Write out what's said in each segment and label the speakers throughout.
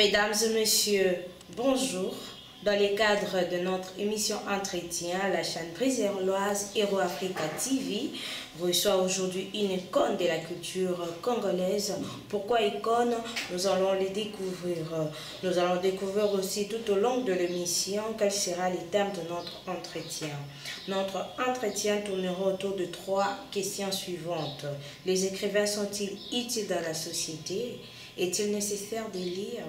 Speaker 1: Mesdames et messieurs, bonjour. Dans le cadre de notre émission Entretien, la chaîne brésilloise Hero Africa TV reçoit aujourd'hui une icône de la culture congolaise. Pourquoi icône? Nous allons le découvrir. Nous allons découvrir aussi tout au long de l'émission quel sera le thème de notre entretien. Notre entretien tournera autour de trois questions suivantes. Les écrivains sont-ils utiles dans la société? Est-il nécessaire de lire?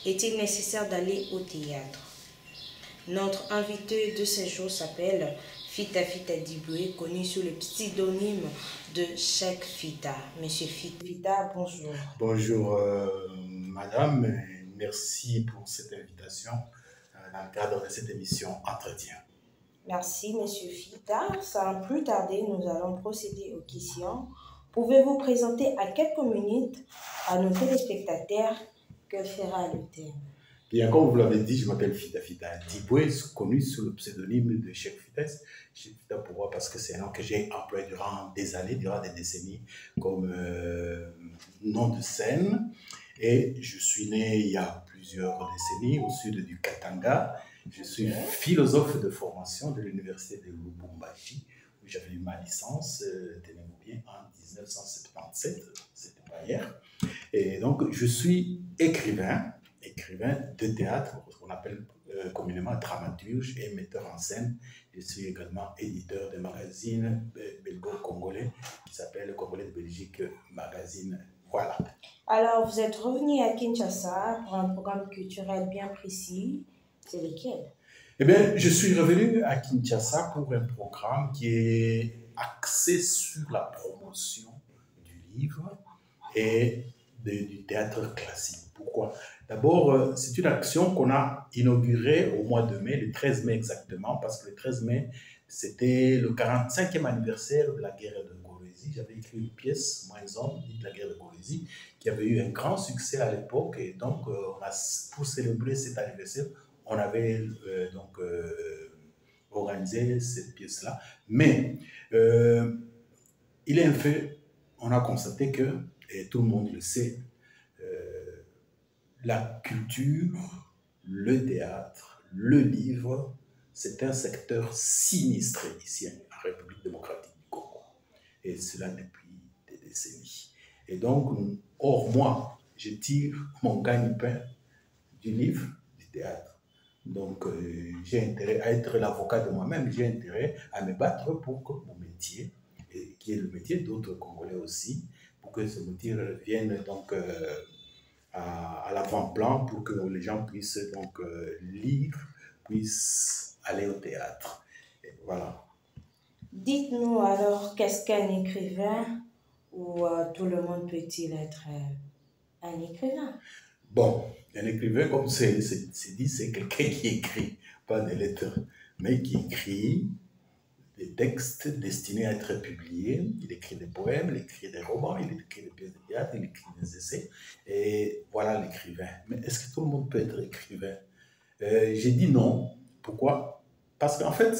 Speaker 1: Est-il nécessaire d'aller au théâtre? Notre invité de ce jour s'appelle Fita Diboué, connu sous le pseudonyme de Cheikh Fita. Monsieur Fita, bonjour.
Speaker 2: Bonjour madame, merci pour cette invitation dans le cadre de cette émission Entretien.
Speaker 1: Merci monsieur Fita. Sans plus tarder, nous allons procéder aux questions. Pouvez-vous présenter à quelques minutes à nos téléspectateurs que fera le thème?
Speaker 2: Bien, comme vous l'avez dit, je m'appelle Fita Diboué, connu sous le pseudonyme de Cheikh Fita. Cheikh Fita, pourquoi? Parce que c'est un nom que j'ai employé durant des années, durant des décennies, comme nom de scène. Et je suis né il y a plusieurs décennies au sud du Katanga. Je suis philosophe de formation de l'université de Lubumbashi, où j'avais eu ma licence, tenez-vous bien, en 1977, c'était pas hier. Et donc, je suis écrivain de théâtre, ce qu'on appelle communément dramaturge et metteur en scène. Je suis également éditeur de magazine belgo-congolais qui s'appelle Congolais de Belgique Magazine. Voilà.
Speaker 1: Alors, vous êtes revenu à Kinshasa pour un programme culturel bien précis. C'est lequel?
Speaker 2: Eh bien, je suis revenu à Kinshasa pour un programme qui est axé sur la promotion du livre et du théâtre classique. Pourquoi? D'abord, c'est une action qu'on a inaugurée au mois de mai, le 13 mai exactement, parce que le 13 mai, c'était le 45e anniversaire de la guerre de Gauloisie. J'avais écrit une pièce, Moins homme, de la guerre de Gauloisie, qui avait eu un grand succès à l'époque. Et donc, pour célébrer cet anniversaire, on avait organisé cette pièce-là. Mais il est un fait, on a constaté que, et tout le monde le sait, la culture, le théâtre, le livre, c'est un secteur sinistré ici en République démocratique du Congo. Et cela depuis des décennies. Et donc, or moi, je tire mon gagne-pain du livre, du théâtre. Donc, j'ai intérêt à être l'avocat de moi-même, j'ai intérêt à me battre pour que mon métier, et qui est le métier d'autres Congolais aussi, pour que ce métier revienne donc à l'avant-plan pour que les gens puissent donc lire, puissent aller au théâtre. Et voilà.
Speaker 1: Dites-nous alors, qu'est-ce qu'un écrivain ou tout le monde peut-il être un écrivain?
Speaker 2: Bon, un écrivain, comme c'est dit, c'est quelqu'un qui écrit, pas des lettres, mais qui écrit des textes destinés à être publiés. Il écrit des poèmes, il écrit des romans, il écrit des pièces de théâtre, il écrit des essais. Et voilà l'écrivain. Mais est-ce que tout le monde peut être écrivain? J'ai dit non. Pourquoi? Parce qu'en fait,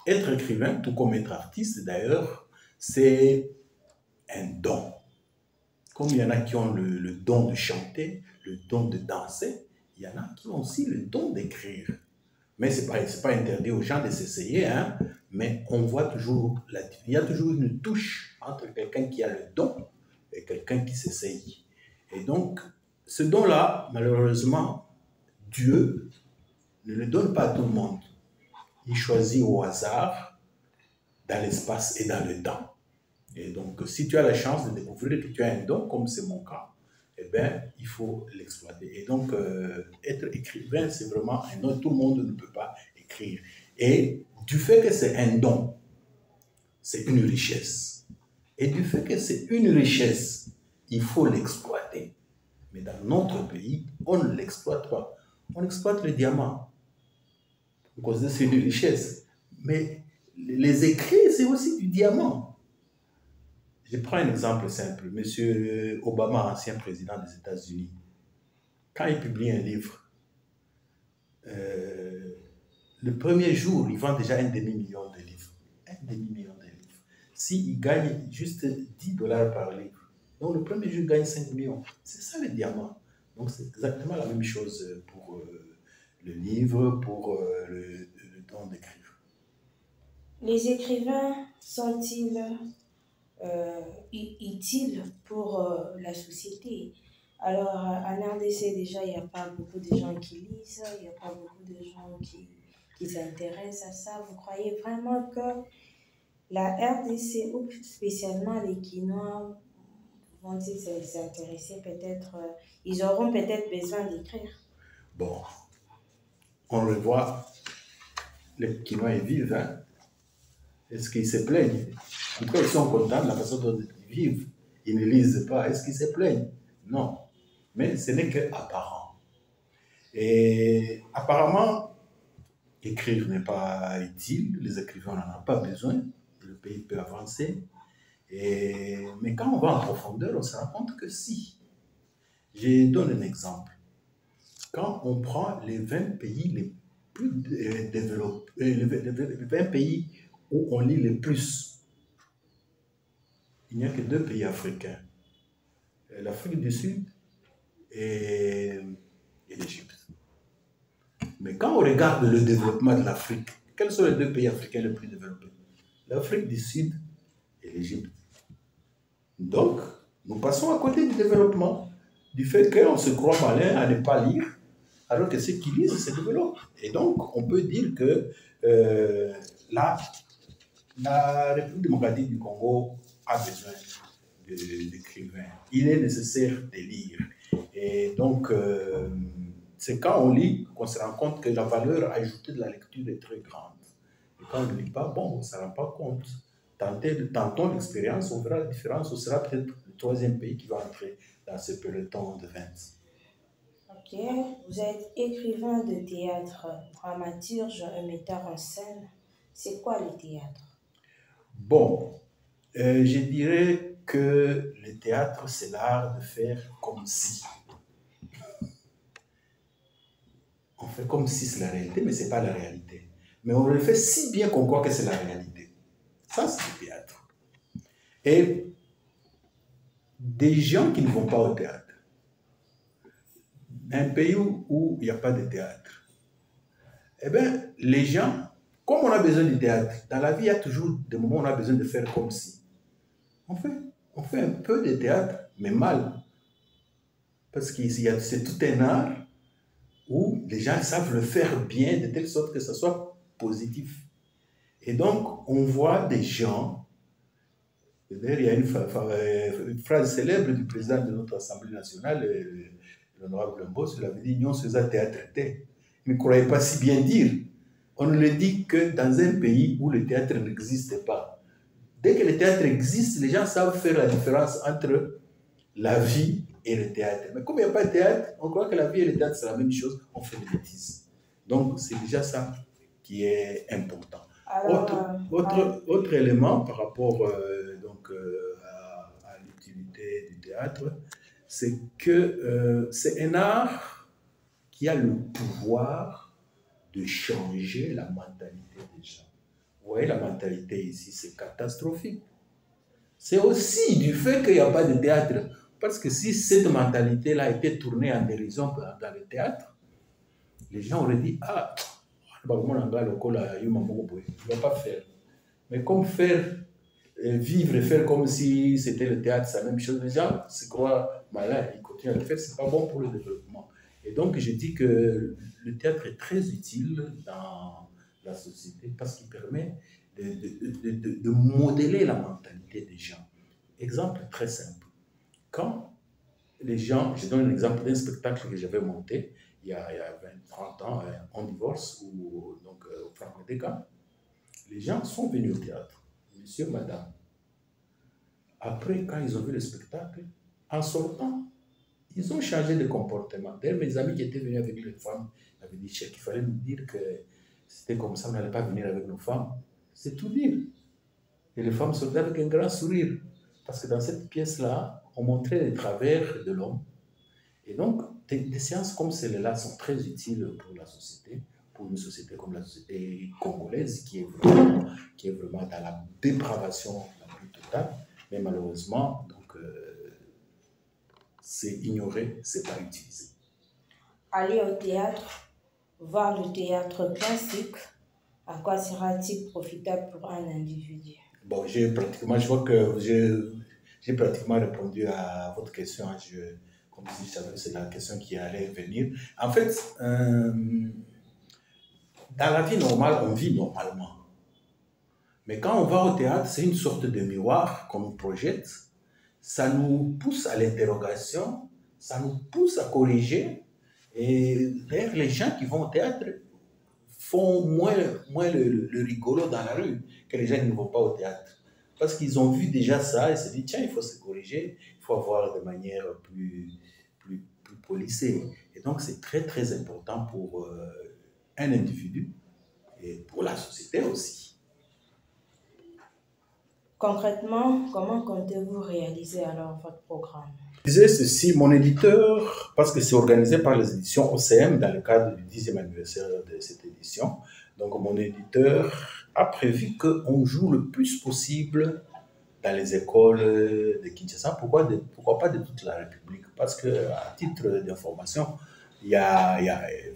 Speaker 2: être écrivain, tout comme être artiste d'ailleurs, c'est un don. Comme il y en a qui ont le don de chanter, le don de danser, il y en a qui ont aussi le don d'écrire. Mais ce n'est pas interdit aux gens de s'essayer, hein, mais on voit toujours, il y a toujours une touche entre quelqu'un qui a le don et quelqu'un qui s'essaye. Et donc, ce don-là, malheureusement, Dieu ne le donne pas à tout le monde. Il choisit au hasard, dans l'espace et dans le temps. Et donc, si tu as la chance de découvrir que tu as un don, comme c'est mon cas, eh bien, il faut l'exploiter. Et donc, être écrivain, c'est vraiment un don. Tout le monde ne peut pas écrire. Et du fait que c'est un don, c'est une richesse. Et du fait que c'est une richesse, il faut l'exploiter. Mais dans notre pays, on ne l'exploite pas. On exploite le diamant. Parce que c'est une richesse. Mais les écrits, c'est aussi du diamant. Je prends un exemple simple. Monsieur Obama, ancien président des États-Unis, quand il publie un livre, le premier jour, il vend déjà un demi-million de livres. Un demi-million de livres. S'il gagne juste $10 par livre, donc le premier jour, il gagne 5 millions. C'est ça le diamant. Donc c'est exactement la même chose pour le livre, pour le don d'écrire.
Speaker 1: Les écrivains sont-ils utiles pour la société? Alors, en RDC, déjà, il n'y a pas beaucoup de gens qui lisent, il n'y a pas beaucoup de gens qui s'intéressent à ça. Vous croyez vraiment que la RDC, ou spécialement les Quinois, vont-ils s'intéresser peut-être, ils auront peut-être besoin d'écrire?
Speaker 2: Bon, on le voit, les Quinois ils vivent, hein? Est-ce qu'ils se plaignent? En tout cas, ils sont contents de la façon dont ils vivent. Ils ne lisent pas. Est-ce qu'ils se plaignent? Non. Mais ce n'est qu'apparent. Et apparemment, écrire n'est pas utile. Les écrivains n'en ont pas besoin. Le pays peut avancer. Mais quand on va en profondeur, on se rend compte que si. Je donne un exemple. Quand on prend les 20 pays les plus développés, les 20 pays où on lit le plus, il n'y a que 2 pays africains, l'Afrique du Sud et l'Égypte. Mais quand on regarde le développement de l'Afrique, quels sont les 2 pays africains les plus développés? L'Afrique du Sud et l'Égypte. Donc, nous passons à côté du développement, du fait qu'on se croit malin à ne pas lire, alors que ceux qui lisent se développent. Et donc, on peut dire que la République démocratique du Congo a besoin d'écrivains. Il est nécessaire de lire. Et donc, c'est quand on lit qu'on se rend compte que la valeur ajoutée de la lecture est très grande. Et quand on ne lit pas, bon, on ne se rend pas compte. Tentons l'expérience, on verra la différence. Ce sera peut-être le 3e pays qui va entrer dans ce peloton de 20.
Speaker 1: Ok, vous êtes écrivain de théâtre, dramaturge, un metteur en scène. C'est quoi le théâtre?
Speaker 2: Bon, je dirais que le théâtre, c'est l'art de faire comme si. On fait comme si c'est la réalité, mais ce n'est pas la réalité. Mais on le fait si bien qu'on croit que c'est la réalité. Ça, c'est le théâtre. Et des gens qui ne vont pas au théâtre, un pays où il n'y a pas de théâtre, eh bien, les gens, comme on a besoin du théâtre, dans la vie, il y a toujours des moments où on a besoin de faire comme si. On fait un peu de théâtre, mais mal. Parce que c'est tout un art où les gens savent le faire bien de telle sorte que ce soit positif. Et donc, on voit des gens. D'ailleurs, il y a une phrase célèbre du président de notre Assemblée nationale, l'honorable Mbos, il avait dit « Nyon César théâtre était ». Il ne croyait pas si bien dire. On ne le dit que dans un pays où le théâtre n'existe pas. Dès que le théâtre existe, les gens savent faire la différence entre la vie et le théâtre. Mais comme il n'y a pas de théâtre, on croit que la vie et le théâtre, c'est la même chose, on fait des bêtises. Donc, c'est déjà ça qui est important. Alors, autre élément par rapport à l'utilité du théâtre, c'est que c'est un art qui a le pouvoir de changer la mentalité des gens. Vous voyez, la mentalité ici, c'est catastrophique. C'est aussi du fait qu'il n'y a pas de théâtre. Parce que si cette mentalité-là était tournée en dérision dans le théâtre, les gens auraient dit « Ah, il ne va pas faire. » Mais comme vivre et faire comme si c'était le théâtre, c'est la même chose, les gens se croient malins, ils continuent à le faire, ce n'est pas bon pour le développement. Et donc, je dis que le théâtre est très utile dans la société parce qu'il permet de modeler la mentalité des gens. Exemple très simple. Quand les gens, je donne un exemple d'un spectacle que j'avais monté il y a 20-30 ans, On divorce, ou donc au Franco-Déca, les gens sont venus au théâtre, monsieur, madame. Après, quand ils ont vu le spectacle, en sortant, ils ont changé de comportement. D'ailleurs, mes amis qui étaient venus avec les femmes avaient dit, Cheikh, il fallait nous dire que c'était comme ça, on n'allait pas venir avec nos femmes. C'est tout dire. Et les femmes sortaient avec un grand sourire. Parce que dans cette pièce-là, on montrait les travers de l'homme. Et donc, des séances comme celle-là sont très utiles pour la société, pour une société comme la société congolaise, qui est vraiment dans la dépravation la plus totale. Mais malheureusement, donc, c'est ignoré, c'est pas utilisé.
Speaker 1: Aller au théâtre, voir le théâtre classique, à quoi sera-t-il profitable pour un individu?
Speaker 2: Bon, je vois que j'ai pratiquement répondu à votre question. Hein. Comme si je savais, c'est la question qui allait venir. En fait, dans la vie normale, on vit normalement. Mais quand on va au théâtre, c'est une sorte de miroir qu'on nous projette. Ça nous pousse à l'interrogation, ça nous pousse à corriger. Et d'ailleurs, les gens qui vont au théâtre font moins le rigolo dans la rue que les gens qui ne vont pas au théâtre. Parce qu'ils ont vu déjà ça et se disent, tiens, il faut se corriger, il faut avoir de manière plus polissée. Et donc, c'est très, très important pour un individu et pour la société aussi.
Speaker 1: Concrètement, comment comptez-vous réaliser alors votre programme?
Speaker 2: Je disais ceci, mon éditeur, parce que c'est organisé par les éditions OCM dans le cadre du 10e anniversaire de cette édition, donc mon éditeur a prévu qu'on joue le plus possible dans les écoles de Kinshasa. Pourquoi pas de toute la République? Parce qu'à titre d'information, il y a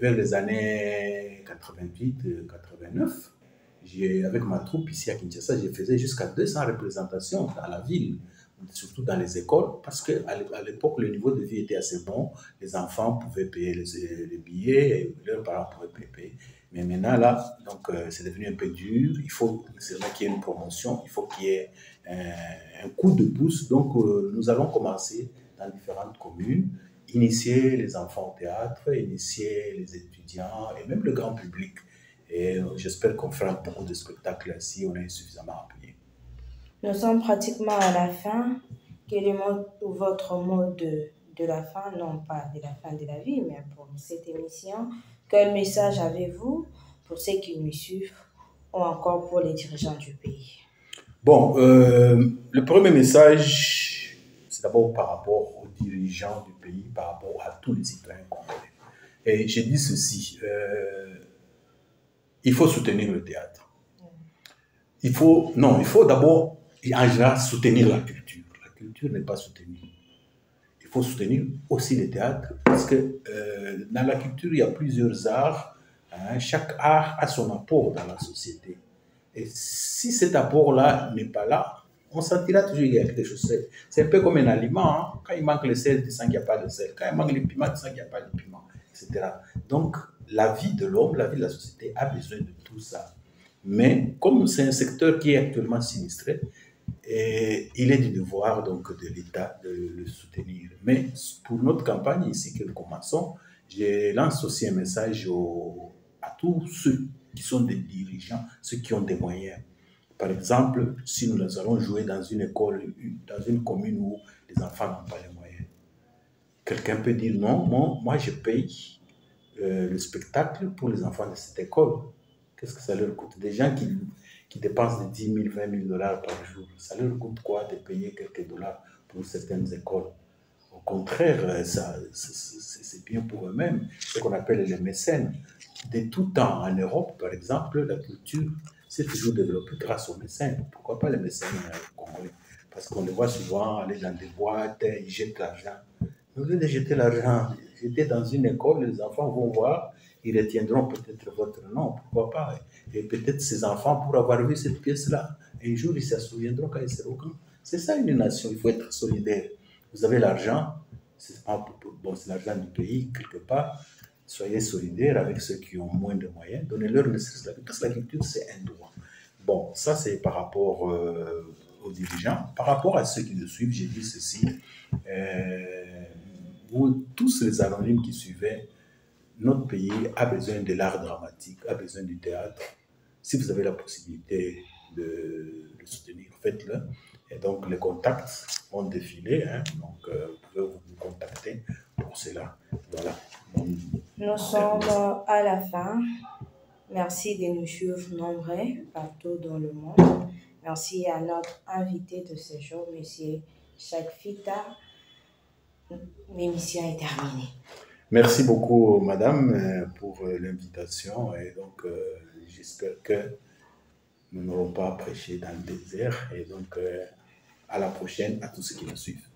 Speaker 2: vers les années 88-89, avec ma troupe ici à Kinshasa, je faisais jusqu'à 200 représentations dans la ville, surtout dans les écoles, parce qu'à l'époque, le niveau de vie était assez bon. Les enfants pouvaient payer les billets, et leurs parents pouvaient payer. Mais maintenant, là, donc, c'est devenu un peu dur. Il faut qu'il y ait une promotion, il faut qu'il y ait un coup de pouce. Donc, nous allons commencer dans différentes communes, initier les enfants au théâtre, initier les étudiants et même le grand public. Et j'espère qu'on fera beaucoup de spectacles si on est suffisamment appuyé.
Speaker 1: Nous sommes pratiquement à la fin. Quel est votre mot de la fin? Non pas de la fin de la vie, mais pour cette émission. Quel message avez-vous pour ceux qui nous suivent ou encore pour les dirigeants du pays?
Speaker 2: Bon, le premier message, c'est d'abord par rapport aux dirigeants du pays, par rapport à tous les citoyens congolais. Et j'ai dit ceci, il faut soutenir le théâtre. Il faut d'abord, en général, soutenir la culture. La culture n'est pas soutenue. Il faut soutenir aussi le théâtre parce que dans la culture, il y a plusieurs arts. Hein, chaque art a son apport dans la société. Et si cet apport-là n'est pas là, on sentira toujours qu'il y a quelque chose. C'est un peu comme un aliment. Hein. Quand il manque le sel, tu sens qu'il n'y a pas de sel. Quand il manque le piment, tu sens qu'il n'y a pas de piment, etc. Donc, la vie de l'homme, la vie de la société a besoin de tout ça. Mais comme c'est un secteur qui est actuellement sinistré, et il est du devoir donc, de l'État de le soutenir. Mais pour notre campagne ici que nous commençons, je lance aussi un message à tous ceux qui sont des dirigeants, ceux qui ont des moyens. Par exemple, si nous allons jouer dans une école, dans une commune où les enfants n'ont pas les moyens, quelqu'un peut dire non, moi je paye le spectacle pour les enfants de cette école. Qu'est-ce que ça leur coûte? Des gens qui dépensent de 10 000, 20 000 dollars par jour, ça leur coûte quoi de payer quelques dollars pour certaines écoles? Au contraire, c'est bien pour eux-mêmes, ce qu'on appelle les mécènes. De tout temps, en Europe, par exemple, la culture s'est toujours développée grâce aux mécènes. Pourquoi pas les mécènes congolais? Parce qu'on les voit souvent aller dans des boîtes, ils jettent l'argent. Au lieu de jeter l'argent, j'étais dans une école, les enfants vont voir, ils retiendront peut-être votre nom, pourquoi pas. Et peut-être ces enfants, pour avoir vu cette pièce-là, un jour, ils se souviendront quand ils seront grands. C'est ça une nation, il faut être solidaire. Vous avez l'argent, c'est l'argent du pays, quelque part. Soyez solidaires avec ceux qui ont moins de moyens, donnez-leur ne serait-ce que parce que la culture, c'est un droit. Bon, ça, c'est par rapport aux dirigeants. Par rapport à ceux qui nous suivent, j'ai dit ceci. Vous, tous les anonymes qui suivaient, notre pays a besoin de l'art dramatique, a besoin du théâtre. Si vous avez la possibilité de le soutenir, faites-le. Et donc, les contacts vont défiler. Hein, donc, vous pouvez vous contacter pour cela. Voilà.
Speaker 1: Nous sommes à la fin. Merci de nous suivre nombreux partout dans le monde. Merci à notre invité de ce jour, M. Chakfita. L'émission est terminée.
Speaker 2: Merci beaucoup, madame, pour l'invitation. Et donc, j'espère que nous n'aurons pas prêché dans le désert. Et donc, à la prochaine, à tous ceux qui nous suivent.